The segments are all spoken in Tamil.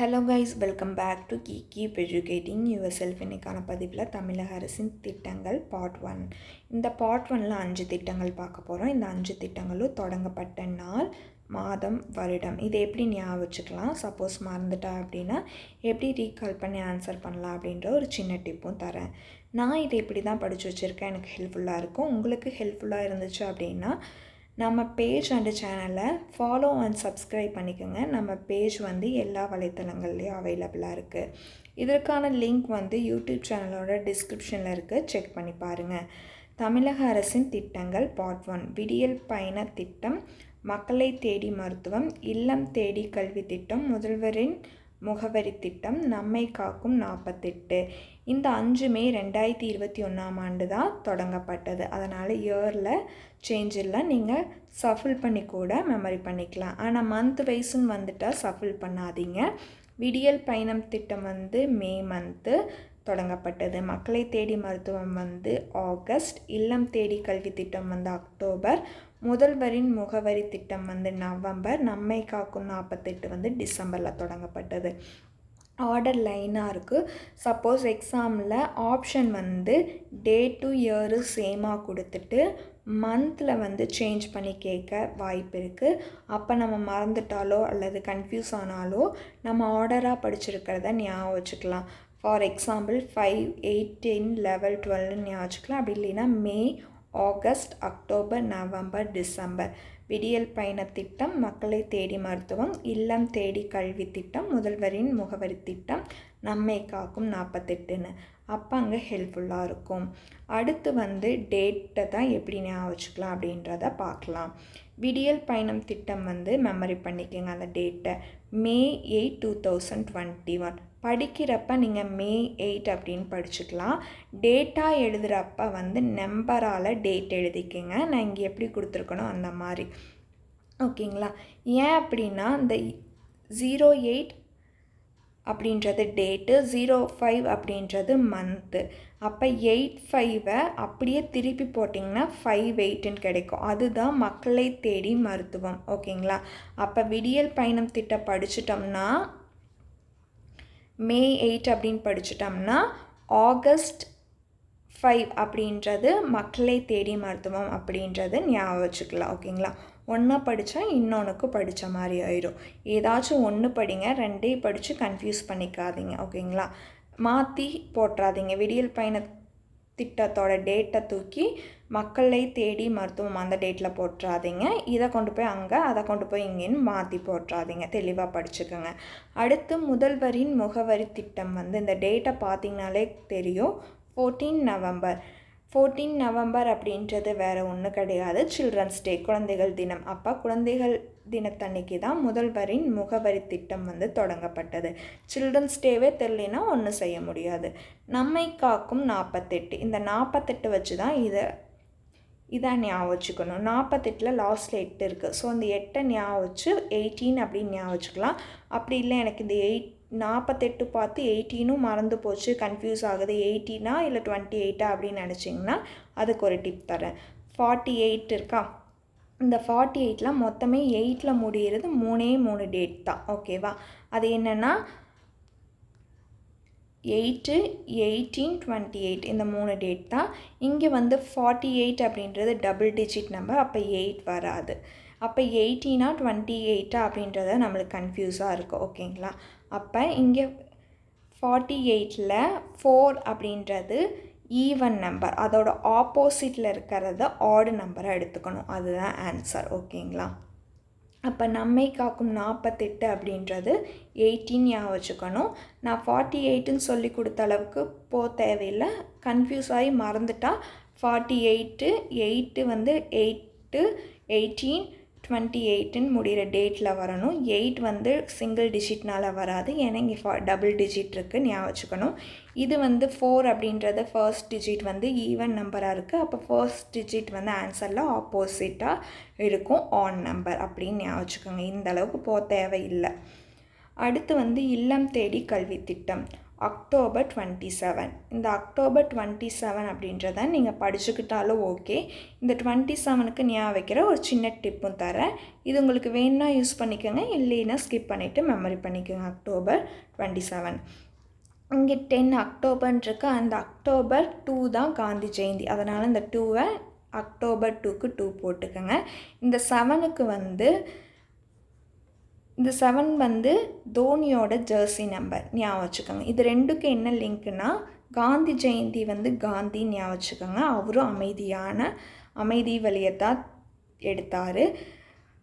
Hello guys, welcome back to keep educating yourself. இன்னைக்கான பதிவில் தமிழக அரசின் திட்டங்கள் பார்ட் 1. இந்த பார்ட் 1ல் 5 திட்டங்கள் பார்க்க போகிறோம். இந்த 5 திட்டங்களும் தொடங்கப்பட்ட நாள், மாதம், வருடம் இதை எப்படி ஞாபகம் வச்சுக்கலாம், சப்போஸ் மறந்துட்டா அப்படின்னா எப்படி ரீகால் பண்ணி ஆன்சர் பண்ணலாம் அப்படின்ற ஒரு சின்ன டிப்பும் தரேன். நான் இதை இப்படி தான் படித்து வச்சுருக்கேன், எனக்கு ஹெல்ப்ஃபுல்லாக இருக்கும். உங்களுக்கு ஹெல்ப்ஃபுல்லாக இருந்துச்சு அப்படின்னா நம்ம பேஜ் அண்ட் சேனலை ஃபாலோ அண்ட் சப்ஸ்கிரைப் பண்ணிக்கோங்க. நம்ம பேஜ் எல்லா வலைத்தளங்கள்லேயும் அவைலபிளாக இருக்குது. இதற்கான லிங்க் யூடியூப் சேனலோட டிஸ்கிரிப்ஷனில் இருக்குது, செக் பண்ணி பாருங்கள். தமிழக அரசின் திட்டங்கள் பார்ட் 1. விடியல் பயண திட்டம், மக்களை தேடி மருத்துவம், இல்லம் தேடி கல்வி திட்டம், முதல்வரின் முகவரி திட்டம், நம்மை காக்கும் 48. இந்த 5மே 2021 தான் தொடங்கப்பட்டது. அதனால் இயரில் சேஞ்ச் இல்லை, நீங்கள் சஃபில் பண்ணி கூட மெமரி பண்ணிக்கலாம். ஆனால் மந்த் வைஸ்ன்னு வந்துட்டால் சஃபில் பண்ணாதீங்க. விடியல் பயணம் திட்டம் மே மந்த்து தொடங்கப்பட்டது. மக்களை தேடி மருத்துவம் ஆகஸ்ட், இல்லம் தேடி கல்வி திட்டம் அக்டோபர், முதல்வரின் முகவரி திட்டம் நவம்பர், நம்மை காக்கும் 48 டிசம்பரில் தொடங்கப்பட்டது. ஆர்டர் லைனாக இருக்குது. சப்போஸ் எக்ஸாமில் ஆப்ஷன் டேட்டு இயரு சேமாக கொடுத்துட்டு மந்தில் சேஞ்ச் பண்ணி கேட்க வாய்ப்பு இருக்குது. அப்போ நம்ம மறந்துட்டாலோ அல்லது கன்ஃபியூஸ் ஆனாலோ நம்ம ஆர்டராக படிச்சிருக்கிறத ஞாபகம் வச்சுக்கலாம். ஃபார் எக்ஸாம்பிள் 5, 8, 10, 11, 12 ஞாபகம் வச்சுக்கலாம். அப்படி இல்லைன்னா மே, ஆகஸ்ட், அக்டோபர், நவம்பர், டிசம்பர். விடியல் பயண திட்டம், மக்களை தேடி மருத்துவம், இல்லம் தேடி கல்வி திட்டம், முதல்வரின் முகவரி திட்டம், நம்மை காக்கும் 48ன்னு. அப்போ அங்கே ஹெல்ப்ஃபுல்லாக இருக்கும். அடுத்து டேட்டை தான் எப்படி ஞாபகம் வச்சுக்கலாம் அப்படின்றத பார்க்கலாம். விடியல் பயணம் திட்டம் மெமரி பண்ணிக்கோங்க. அந்த டேட்டை மே 8, 2021. படிக்கிறப்ப நீங்கள் மே 8 அப்படின்னு படிச்சுக்கலாம். டேட்டா எழுதுகிறப்ப நம்பரால் டேட் எழுதிக்கங்க. நான் இங்கே எப்படி கொடுத்துருக்கணும் அந்த மாதிரி, ஓகேங்களா? ஏன் அப்படின்னா இந்த 08 அப்படின்றது டேட்டு, 05 அப்படின்றது மந்த்து. அப்போ 85 அப்படியே திருப்பி போட்டிங்கன்னா 58ன்னு கிடைக்கும். அதுதான் மக்களை தேடி மருத்துவம், ஓகேங்களா? அப்போ விடியல் பயணம் திட்டம் படிச்சிட்டோம்னா மே 8 அப்படின்னு படிச்சிட்டோம்னா ஆகஸ்ட் 5 அப்படின்றது மக்களை தேடி மருத்துவம் அப்படின்றது ஞாபகம் வச்சுக்கலாம், ஓகேங்களா? ஒன்றா படித்தா இன்னொன்றுக்கு படித்த மாதிரி ஆயிடும். ஏதாச்சும் ஒன்று படிங்க, 2 படித்து கன்ஃபியூஸ் பண்ணிக்காதீங்க, ஓகேங்களா? மாற்றி போட்டுறாதீங்க. விடியல் பயண திட்டத்தோட டேட்டை தூக்கி மக்களை தேடி மருத்துவம் அந்த டேட்டில் போட்டுறாதீங்க. இதை கொண்டு போய் அங்கே, அதை கொண்டு போய் இங்கேன்னு மாற்றி போட்டுறாதீங்க. தெளிவாக படிச்சுக்கோங்க. அடுத்து முதல்வரின் முகவரி திட்டம் இந்த டேட்டை பார்த்திங்கனாலே தெரியும். 14 நவம்பர். 14 நவம்பர் அப்படின்றது வேறு ஒன்றும் கிடையாது, சில்ட்ரன்ஸ் டே, குழந்தைகள் தினம். அப்போ குழந்தைகள் தினத்தன்னைக்கு தான் முதல்வரின் முகவரி திட்டம் தொடங்கப்பட்டது. சில்ட்ரன்ஸ் டேவே தெரியலனா ஒன்றும் செய்ய முடியாது. நம்மை காக்கும் 48. இந்த 48 வச்சு தான் இதை ஞாபகம் வச்சுக்கணும். 48ல் லாஸ்ட்டில் 8 இருக்குது. ஸோ அந்த 8 ஞாபகம் வச்சு 18 அப்படின்னு ஞாபகம் வச்சுக்கலாம். அப்படி இல்லை எனக்கு இந்த 48 பார்த்து 18ம் மறந்து போச்சு, கன்ஃபியூஸ் ஆகுது, 18 இல்லை 28 அப்படின்னு நினச்சிங்கன்னா அதுக்கு ஒரு டிப் தரேன். 48 இருக்கா, இந்த 48ல் மொத்தமே 8ல் முடிகிறது 3 டேட் தான், ஓகேவா? அது என்னென்னா 8, 18, 28 இந்த 3 டேட் தான். இங்கே 48 அப்படின்றது டபுள் டிஜிட் நம்பர், அப்போ 8 வராது. அப்போ 18 28 அப்படின்றத நம்மளுக்கு கன்ஃபியூஸாக இருக்கும், ஓகேங்களா? அப்போ இங்கே 48ல் 4 அப்படின்றது ஈவன் நம்பர், அதோட ஆப்போசிட்டில் இருக்கிறத ஆட் நம்பரை எடுத்துக்கணும். அதுதான் ஆன்சர், ஓகேங்களா? அப்போ நம்மை காக்கும் 48 அப்படின்றது 18 ஞாபகம் வச்சுக்கணும். நான் 48ன்னு சொல்லி கொடுத்த அளவுக்கு தேவையில்லை. கன்ஃபியூஸ் ஆகி மறந்துட்டா 48, 8 8, 18, 28ன்னு முடிகிற டேட்டில் வரணும். 8 சிங்கிள் டிஜிட்னால் வராது, ஏன்னா இங்கே டபுள் டிஜிட் இருக்குது, ஞாபகம் வச்சுக்கணும். இது 4 அப்படின்றது ஃபர்ஸ்ட் டிஜிட் ஈவன் நம்பராக இருக்குது. அப்போ ஃபர்ஸ்ட் டிஜிட் ஆன்சரில் ஆப்போசிட்டாக இருக்கும், ஆன் நம்பர் அப்படின்னு ஞாபகம் வச்சுக்கோங்க. இந்த அளவுக்கு தேவையில்லை. அடுத்து இல்லம் தேடி கல்வி திட்டம். அக்டோபர் 27. இந்த அக்டோபர் 27 அப்படின்றத நீங்கள் படிச்சுக்கிட்டாலும் ஓகே. இந்த 27க்கு ஞாபகம் வைக்கிற ஒரு சின்ன டிப்பும் தரேன். இது உங்களுக்கு வேணும்னா யூஸ் பண்ணிக்கோங்க, இல்லைன்னா ஸ்கிப் பண்ணிவிட்டு மெமரி பண்ணிக்கோங்க. அக்டோபர் 27. இங்கே 10 அக்டோபர்ன்றிருக்கு. அந்த அக்டோபர் 2 தான் காந்தி ஜெயந்தி. அதனால் இந்த 2வை அக்டோபர் 2க்கு 2 போட்டுக்கோங்க. இந்த 7க்கு இந்த 7 வந்து தோனியோட ஜெர்சி நம்பர் ஞாபகம் வச்சுக்கோங்க. இது ரெண்டுக்கு என்ன லிங்க்னா, காந்தி ஜெயந்தி வந்து காந்தி ஞாபகம் வச்சுக்கோங்க. அவரும் அமைதி வழியை தான் எடுத்தார்.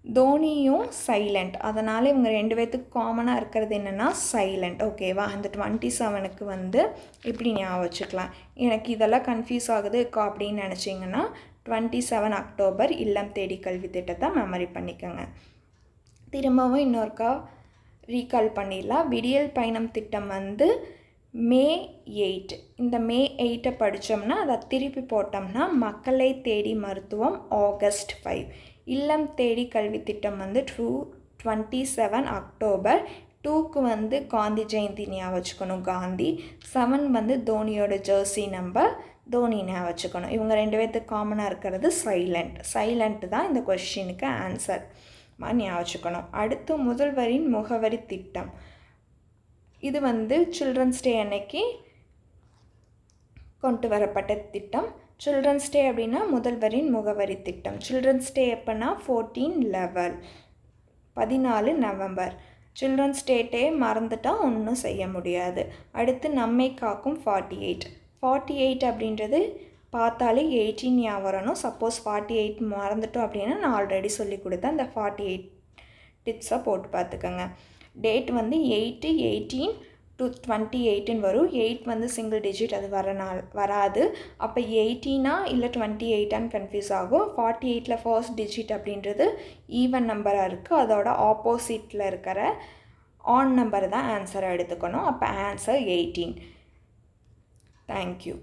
தோனியும் சைலண்ட், அதனால் இவங்க 2 பேர்த்துக்கு காமனாக இருக்கிறது என்னென்னா சைலண்ட். ஓகேவா? அந்த 27க்கு வந்து இப்படி ஞாபகம் வச்சுக்கலாம். எனக்கு இதெல்லாம் கன்ஃபியூஸ் ஆகுதுக்கா அப்படின்னு நினச்சிங்கன்னா 27 அக்டோபர் இல்லம் தேடி கல்வி திட்டத்தை மெமரி பண்ணிக்கோங்க. திரும்பவும் இன்னொருக்கா ரீகால் பண்ணிடலாம். விடியல் பயணம் திட்டம் வந்து மே 8. இந்த மே 8 படித்தோம்னா அதை திருப்பி போட்டோம்னா மக்களை தேடி மருத்துவம் ஆகஸ்ட் 5. இல்லம் தேடி கல்வி திட்டம் வந்து 27 அக்டோபர். 2க்கு வந்து காந்தி ஜெயந்தி ஞாபகம் வச்சுக்கணும், காந்தி. 7 வந்து தோனியோட ஜெர்சி நம்பர், தோனி ஞாபகம் வச்சுக்கணும். இவங்க 2 பேர்த்துக்கு காமனாக இருக்கிறது சைலண்ட் தான் இந்த கொஸ்டினுக்கு ஆன்சர் ஞாபகம் வச்சுக்கணும். அடுத்து முதல்வரின் முகவரி திட்டம். இது வந்து சில்ட்ரன்ஸ் டே அன்னைக்கு கொண்டு வரப்பட்ட திட்டம். சில்ட்ரன்ஸ் டே அப்படின்னா முதல்வரின் முகவரி திட்டம். சில்ட்ரன்ஸ் டே எப்போனா 14 நவம்பர். சில்ட்ரன்ஸ் டே மறந்துட்டால் ஒன்றும் செய்ய முடியாது. அடுத்து நம்மை காக்கும் 48 அப்படின்றது பார்த்தாலே 18 ஞாபகம் வரணும். சப்போஸ் 48 மறந்துட்டோம் அப்படின்னா நான் ஆல்ரெடி சொல்லி கொடுத்தேன். அந்த 48 டிப்ஸை போட்டு பார்த்துக்கோங்க. டேட் வந்து 8, 18 to 28 வரும். 8 வந்து சிங்கிள் டிஜிட், அது வராது. அப்போ 18 இல்லை 28 கன்ஃபியூஸ் ஆகும். 48 ஃபர்ஸ்ட் டிஜிட் அப்படின்றது ஈவன் நம்பராக இருக்குது. அதோட ஆப்போசிட்டில் இருக்கிற ஆன் நம்பர் தான் ஆன்சரை எடுத்துக்கணும். அப்போ ஆன்சர் 18. தேங்க்யூ.